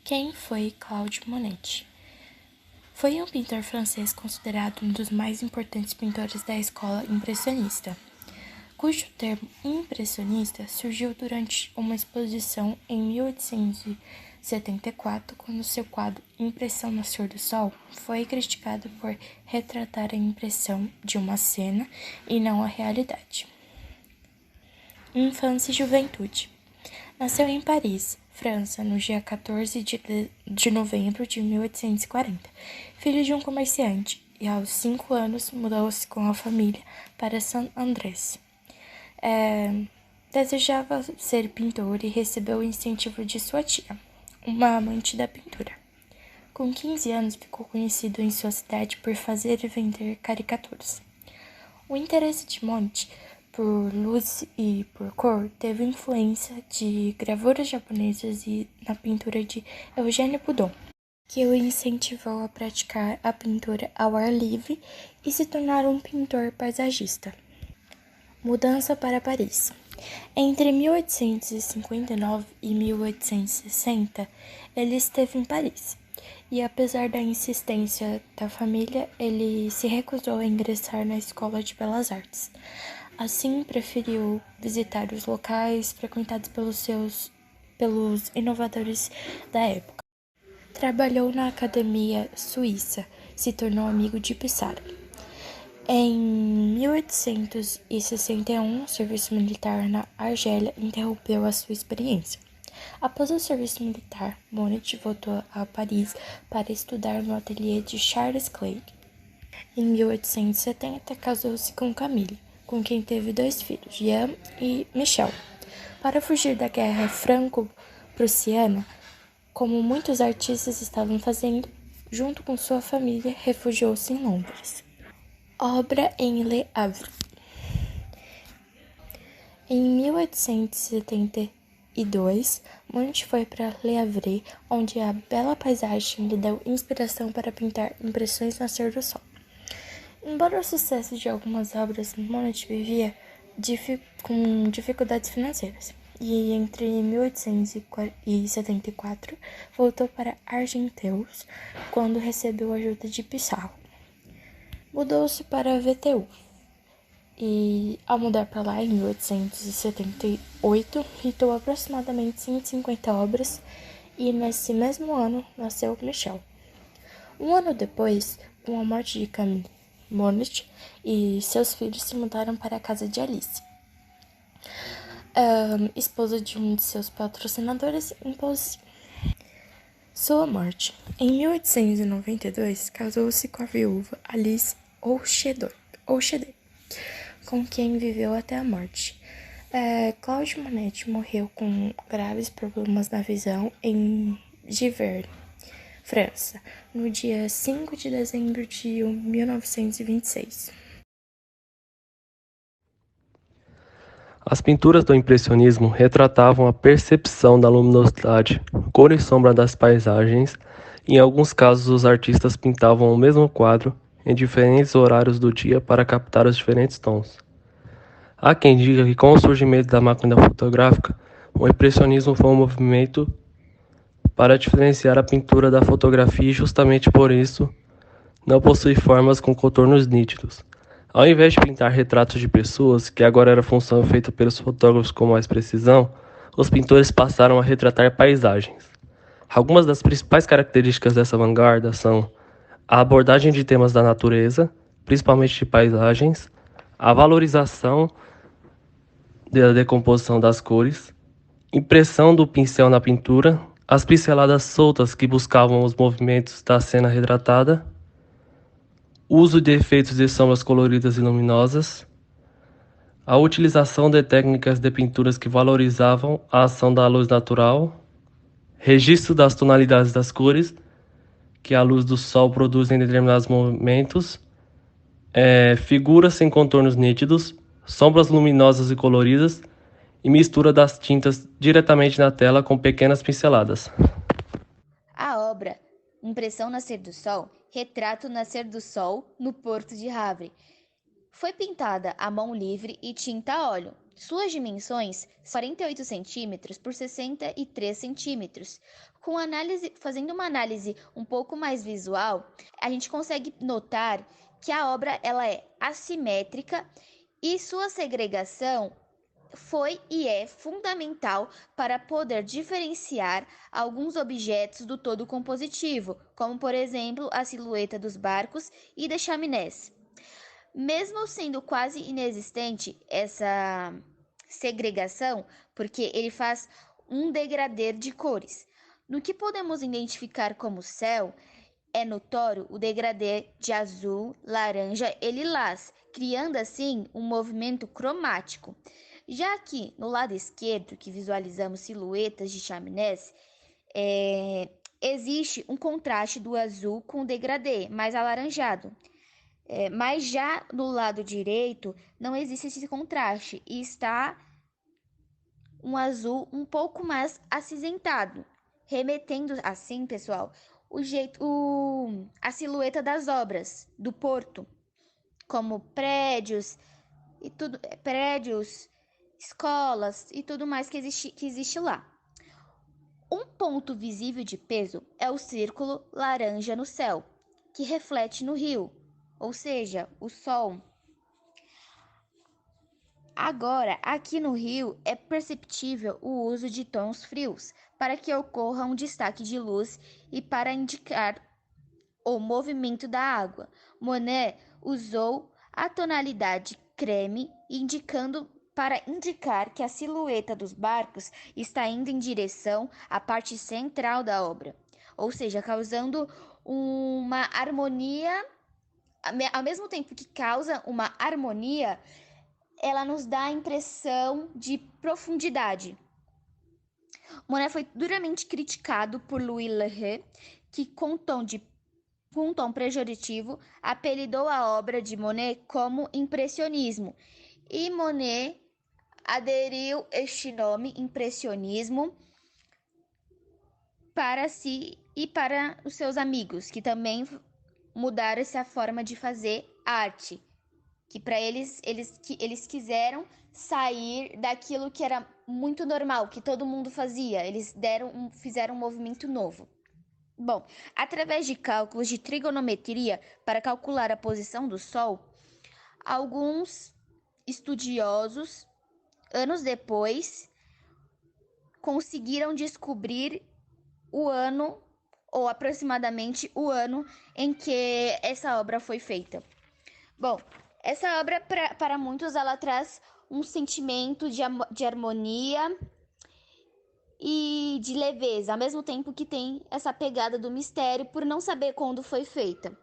Quem foi Claude Monet? Foi um pintor francês considerado um dos mais importantes pintores da escola impressionista, cujo termo impressionista surgiu durante uma exposição em 1874, quando seu quadro Impressão Nascer do Sol foi criticado por retratar a impressão de uma cena e não a realidade. Infância e juventude. Nasceu em Paris, França, no dia 14 de novembro de 1840, filho de um comerciante, e aos 5 anos mudou-se com a família para Saint-Andrés. Desejava ser pintor e recebeu o incentivo de sua tia, uma amante da pintura. Com 15 anos, ficou conhecido em sua cidade por fazer e vender caricaturas. O interesse de Monet por luz e por cor teve influência de gravuras japonesas e na pintura de Eugène Boudon, que o incentivou a praticar a pintura ao ar livre e se tornar um pintor paisagista. Mudança para Paris. Entre 1859 e 1860, ele esteve em Paris, e apesar da insistência da família, ele se recusou a ingressar na Escola de Belas Artes. Assim, preferiu visitar os locais frequentados pelos inovadores da época. Trabalhou na Academia Suíça, se tornou amigo de Pissarro. Em 1861, o serviço militar na Argélia interrompeu a sua experiência. Após o serviço militar, Monet voltou a Paris para estudar no ateliê de Charles Clay. Em 1870, casou-se com Camille, com quem teve 2 filhos, Jean e Michel. Para fugir da guerra franco-prussiana, como muitos artistas estavam fazendo, junto com sua família, refugiou-se em Londres. Obra em Le Havre. Em 1872, Monet foi para Le Havre, onde a bela paisagem lhe deu inspiração para pintar Impressões Nascer do Sol. Embora o sucesso de algumas obras, Monet vivia com dificuldades financeiras, e entre 1874 voltou para Argenteuil, quando recebeu a ajuda de Pissarro. Mudou-se para VTU, e ao mudar para lá em 1878, pintou aproximadamente 150 obras, e nesse mesmo ano nasceu Michel. Um ano depois, com a morte de Camille, Monet e seus filhos se mudaram para a casa de Alice, esposa de um de seus patrocinadores, Impulse. Sua morte. Em 1892, casou-se com a viúva Alice Ouchedey, com quem viveu até a morte. Claude Monet morreu com graves problemas na visão em Giverny, França, no dia 5 de dezembro de 1926. As pinturas do impressionismo retratavam a percepção da luminosidade, cor e sombra das paisagens, e em alguns casos os artistas pintavam o mesmo quadro em diferentes horários do dia para captar os diferentes tons. Há quem diga que com o surgimento da máquina fotográfica, o impressionismo foi um movimento para diferenciar a pintura da fotografia e justamente por isso não possui formas com contornos nítidos. Ao invés de pintar retratos de pessoas, que agora era função feita pelos fotógrafos com mais precisão, os pintores passaram a retratar paisagens. Algumas das principais características dessa vanguarda são a abordagem de temas da natureza, principalmente de paisagens, a valorização da decomposição das cores, impressão do pincel na pintura, as pinceladas soltas que buscavam os movimentos da cena retratada, uso de efeitos de sombras coloridas e luminosas, a utilização de técnicas de pinturas que valorizavam a ação da luz natural, registro das tonalidades das cores que a luz do sol produz em determinados momentos, figuras sem contornos nítidos, sombras luminosas e coloridas e mistura das tintas diretamente na tela com pequenas pinceladas. A obra Impressão Nascer do Sol retrata o nascer do sol no Porto de Havre. Foi pintada a mão livre e tinta a óleo. Suas dimensões, 48 centímetros por 63 centímetros. Fazendo uma análise um pouco mais visual, a gente consegue notar que a obra ela é assimétrica e sua segregação foi e é fundamental para poder diferenciar alguns objetos do todo compositivo, como por exemplo a silhueta dos barcos e das chaminés. Mesmo sendo quase inexistente essa segregação, porque ele faz um degradê de cores. No que podemos identificar como céu, é notório o degradê de azul, laranja e lilás, criando assim um movimento cromático. Já aqui no lado esquerdo, que visualizamos silhuetas de chaminés, existe um contraste do azul com o degradê mais alaranjado. Mas já no lado direito não existe esse contraste e está um azul um pouco mais acinzentado, remetendo assim, pessoal, a silhueta das obras do porto, como prédios e tudo, prédios, escolas e tudo mais que existe lá. Um ponto visível de peso é o círculo laranja no céu, que reflete no rio, ou seja, o sol. Agora, aqui no rio, é perceptível o uso de tons frios para que ocorra um destaque de luz e para indicar o movimento da água. Monet usou a tonalidade creme, para indicar que a silhueta dos barcos está indo em direção à parte central da obra, ou seja, causando uma harmonia. Ao mesmo tempo que causa uma harmonia, ela nos dá a impressão de profundidade. Monet foi duramente criticado por Louis Leray, que com um tom pejorativo, apelidou a obra de Monet como impressionismo, e Monet aderiu este nome, impressionismo, para si e para os seus amigos, que também mudaram essa forma de fazer arte, que para eles quiseram sair daquilo que era muito normal, que todo mundo fazia. Eles fizeram um movimento novo. Bom, através de cálculos de trigonometria para calcular a posição do Sol, alguns estudiosos, anos depois, conseguiram descobrir o ano, ou aproximadamente o ano, em que essa obra foi feita. Bom, essa obra, para muitos, ela traz um sentimento de harmonia e de leveza, ao mesmo tempo que tem essa pegada do mistério por não saber quando foi feita.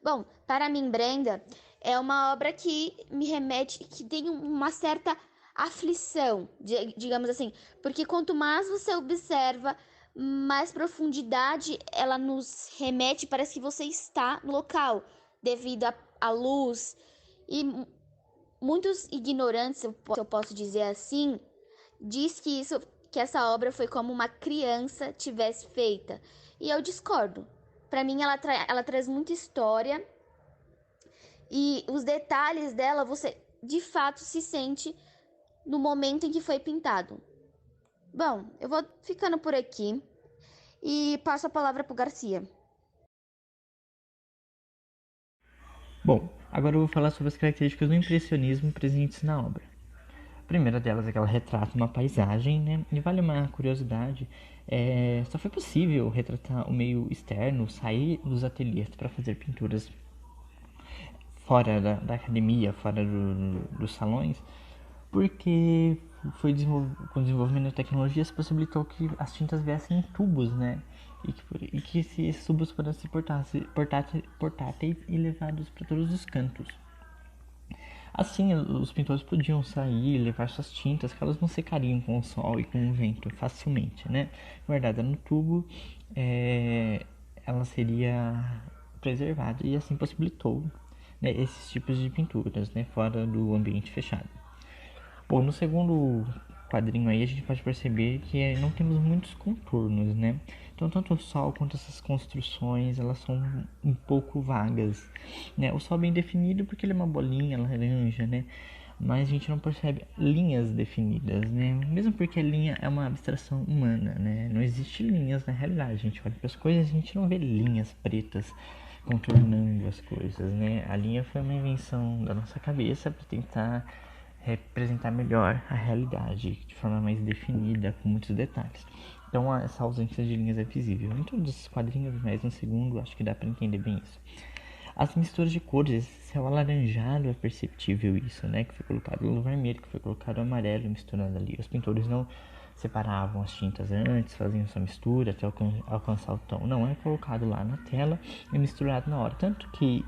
Bom, para mim, Brenda, é uma obra que me remete, que tem uma certa aflição, digamos assim, porque quanto mais você observa, mais profundidade ela nos remete, parece que você está no local, devido à luz. E muitos ignorantes, se eu posso dizer assim, diz que essa obra foi como uma criança tivesse feita. E eu discordo. Para mim, ela traz muita história. E os detalhes dela, você de fato se sente no momento em que foi pintado. Bom, eu vou ficando por aqui e passo a palavra para o Garcia. Bom, agora eu vou falar sobre as características do impressionismo presentes na obra. A primeira delas é que ela retrata uma paisagem, né? E vale uma curiosidade, só foi possível retratar o meio externo, sair dos ateliês para fazer pinturas fora da academia, fora dos salões, porque com o desenvolvimento da tecnologia se possibilitou que as tintas viessem em tubos, né? E que esses tubos pudessem ser portáteis e levados para todos os cantos. Assim, os pintores podiam sair e levar suas tintas, que elas não secariam com o sol e com o vento facilmente, né? Guardada no tubo, ela seria preservada e assim possibilitou, né, esses tipos de pinturas, né, fora do ambiente fechado. Bom, no segundo quadrinho aí a gente pode perceber que não temos muitos contornos, né? Então, tanto o sol quanto essas construções, elas são um pouco vagas, né? O sol bem definido porque ele é uma bolinha laranja, né? Mas a gente não percebe linhas definidas, né? Mesmo porque a linha é uma abstração humana, né? Não existe linhas na realidade. A gente olha para as coisas e a gente não vê linhas pretas contornando as coisas, né? A linha foi uma invenção da nossa cabeça para tentar representar melhor a realidade de forma mais definida, com muitos detalhes. Então essa ausência de linhas é visível em todos os quadrinhos, mas no segundo acho que dá para entender bem isso. As misturas de cores, esse céu alaranjado é perceptível isso, né? Que foi colocado no vermelho, que foi colocado no amarelo misturando ali. Os pintores não separavam as tintas antes, faziam essa mistura até alcançar o tom. Não, é colocado lá na tela e misturado na hora. Tanto que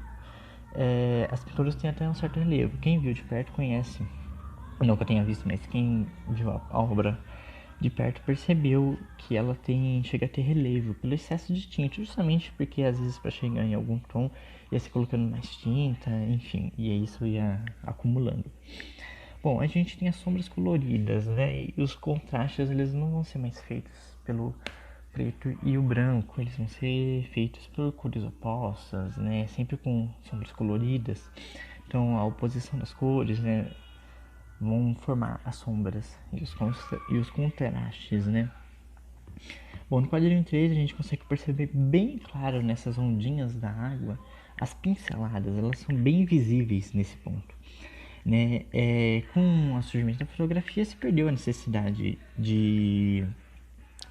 as pinturas têm até um certo relevo. Quem viu de perto conhece. Nunca tenha visto, mas quem viu a obra de perto percebeu que ela chega a ter relevo pelo excesso de tinta, justamente porque às vezes para chegar em algum tom ia se colocando mais tinta, enfim, e isso ia acumulando. Bom, a gente tem as sombras coloridas, né? E os contrastes eles não vão ser mais feitos pelo preto e o branco, eles vão ser feitos por cores opostas, né? Sempre com sombras coloridas. Então a oposição das cores, né, vão formar as sombras e os contrastes, né? Bom, no quadrinho 3 a gente consegue perceber bem claro nessas ondinhas da água as pinceladas, elas são bem visíveis nesse ponto, né? Com o surgimento da fotografia se perdeu a necessidade de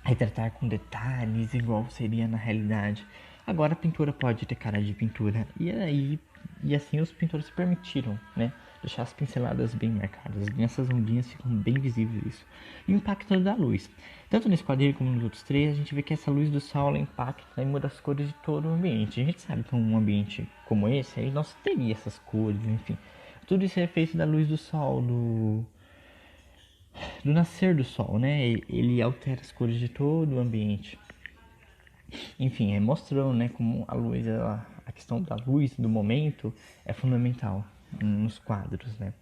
retratar com detalhes igual seria na realidade. Agora a pintura pode ter cara de pintura e assim os pintores permitiram, né, deixar as pinceladas bem marcadas. Nessas ondinhas ficam bem visíveis isso. E o impacto da luz. Tanto nesse quadrinho como nos outros três, a gente vê que essa luz do sol impacta e muda as cores de todo o ambiente. A gente sabe que um ambiente como esse aí não teria essas cores, enfim. Tudo isso é feito da luz do sol, do nascer do sol, né? Ele altera as cores de todo o ambiente. Enfim, mostrando, né, como a luz, a questão da luz do momento é fundamental nos quadros, né?